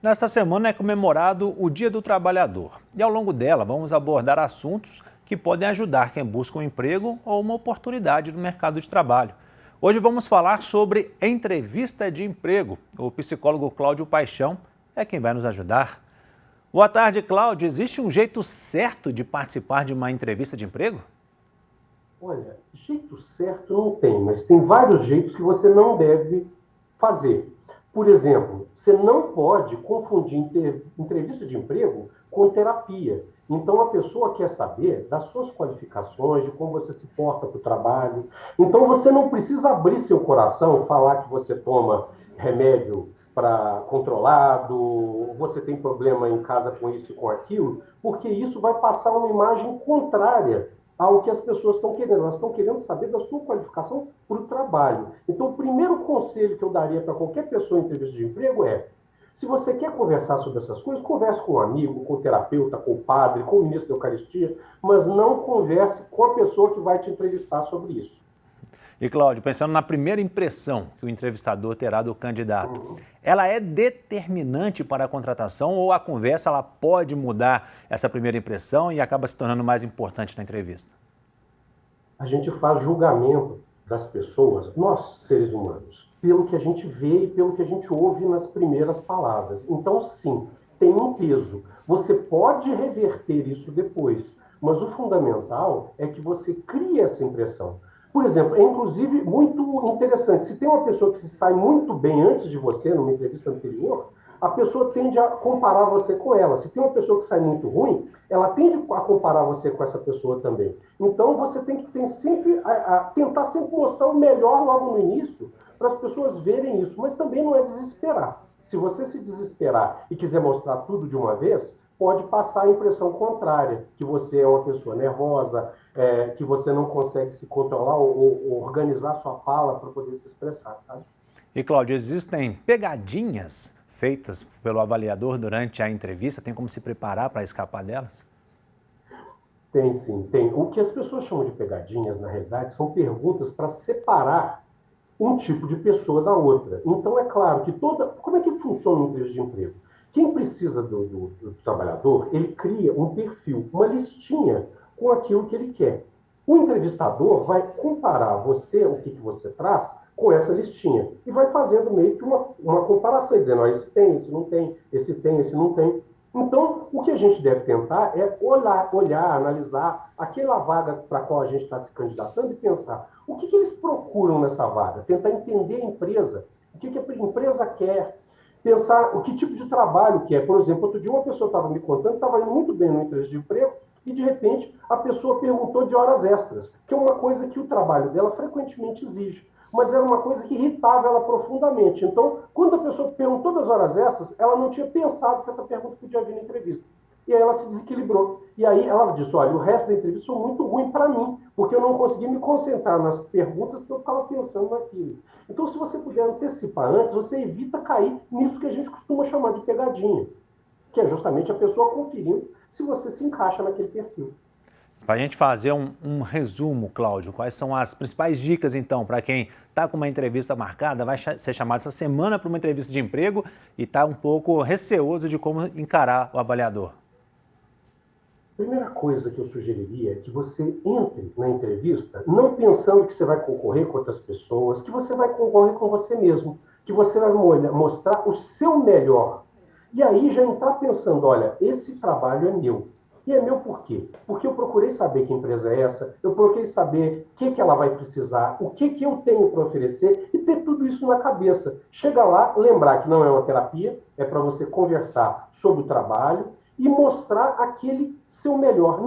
Nesta semana é comemorado o Dia do Trabalhador e ao longo dela vamos abordar assuntos que podem ajudar quem busca um emprego ou uma oportunidade no mercado de trabalho. Hoje vamos falar sobre entrevista de emprego. O psicólogo Cláudio Paixão é quem vai nos ajudar. Boa tarde, Cláudio. Existe um jeito certo de participar de uma entrevista de emprego? Olha, jeito certo não tem, mas tem vários jeitos que você não deve fazer. Por exemplo, você não pode confundir entrevista de emprego com terapia. Então, a pessoa quer saber das suas qualificações, de como você se porta para o trabalho. Então, você não precisa abrir seu coração, falar que você toma remédio para controlado, você tem problema em casa com isso e com aquilo, porque isso vai passar uma imagem contrária ao que as pessoas estão querendo. Elas estão querendo saber da sua qualificação para o trabalho. Então, o primeiro conselho que eu daria para qualquer pessoa em entrevista de emprego é: se você quer conversar sobre essas coisas, converse com um amigo, com o terapeuta, com o padre, com o ministro da Eucaristia, mas não converse com a pessoa que vai te entrevistar sobre isso. E, Cláudio, pensando na primeira impressão que o entrevistador terá do candidato, ela é determinante para a contratação ou a conversa ela pode mudar essa primeira impressão e acaba se tornando mais importante na entrevista? A gente faz julgamento das pessoas, nós, seres humanos, pelo que a gente vê e pelo que a gente ouve nas primeiras palavras. Então, sim, tem um peso. Você pode reverter isso depois, mas o fundamental é que você crie essa impressão. Por exemplo, é inclusive muito interessante. Se tem uma pessoa que se sai muito bem antes de você, numa entrevista anterior, a pessoa tende a comparar você com ela. Se tem uma pessoa que sai muito ruim, ela tende a comparar você com essa pessoa também. Então, você tem que tentar sempre mostrar o melhor logo no início, para as pessoas verem isso. Mas também não é desesperar. Se você se desesperar e quiser mostrar tudo de uma vez, pode passar a impressão contrária, que você é uma pessoa nervosa, que você não consegue se controlar ou organizar sua fala para poder se expressar, sabe? E, Cláudio, existem pegadinhas feitas pelo avaliador durante a entrevista? Tem como se preparar para escapar delas? Tem sim, tem. O que as pessoas chamam de pegadinhas, na realidade, são perguntas para separar um tipo de pessoa da outra. Então, é claro que Como é que funciona uma entrevista de emprego? Quem precisa do trabalhador, ele cria um perfil, uma listinha com aquilo que ele quer. O entrevistador vai comparar você, o que você traz, com essa listinha. E vai fazendo meio que uma comparação, dizendo, ó, esse tem, esse não tem, esse tem, esse não tem. Então, o que a gente deve tentar é olhar, analisar aquela vaga para a qual a gente está se candidatando e pensar o que eles procuram nessa vaga, tentar entender a empresa, o que a empresa quer, pensar o que tipo de trabalho que é. Por exemplo, outro dia uma pessoa estava me contando, estava indo muito bem no entrevista de emprego, e de repente a pessoa perguntou de horas extras, que é uma coisa que o trabalho dela frequentemente exige, mas era uma coisa que irritava ela profundamente. Então, quando a pessoa perguntou das horas extras, ela não tinha pensado que essa pergunta podia vir na entrevista. E aí ela se desequilibrou. E aí ela disse, olha, o resto da entrevista foi muito ruim para mim, porque eu não consegui me concentrar nas perguntas porque eu ficava pensando naquilo. Então, se você puder antecipar antes, você evita cair nisso que a gente costuma chamar de pegadinha, que é justamente a pessoa conferindo se você se encaixa naquele perfil. Para a gente fazer um resumo, Cláudio, quais são as principais dicas, então, para quem está com uma entrevista marcada, vai ser chamado essa semana para uma entrevista de emprego e está um pouco receoso de como encarar o avaliador? Primeira coisa que eu sugeriria é que você entre na entrevista não pensando que você vai concorrer com outras pessoas, que você vai concorrer com você mesmo, que você vai mostrar o seu melhor. E aí já entrar pensando, olha, esse trabalho é meu. E é meu por quê? Porque eu procurei saber que empresa é essa, eu procurei saber o que ela vai precisar, o que eu tenho para oferecer e ter tudo isso na cabeça. Chega lá, lembrar que não é uma terapia, é para você conversar sobre o trabalho e mostrar aquele seu melhor.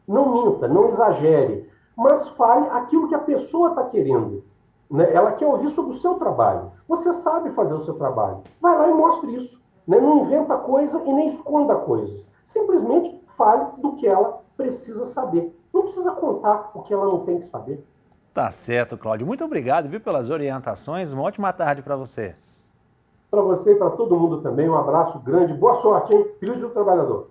Não exagere, mas fale aquilo que a pessoa está querendo. Né? Ela quer ouvir sobre o seu trabalho. Você sabe fazer o seu trabalho. Vai lá e mostre isso. Né? Não inventa coisa e nem esconda coisas. Simplesmente fale do que ela precisa saber. Não precisa contar o que ela não tem que saber. Tá certo, Cláudio. Muito obrigado, viu, pelas orientações. Uma ótima tarde para você. Para você e para todo mundo também, um abraço grande. Boa sorte, hein? Feliz Dia do Trabalhador.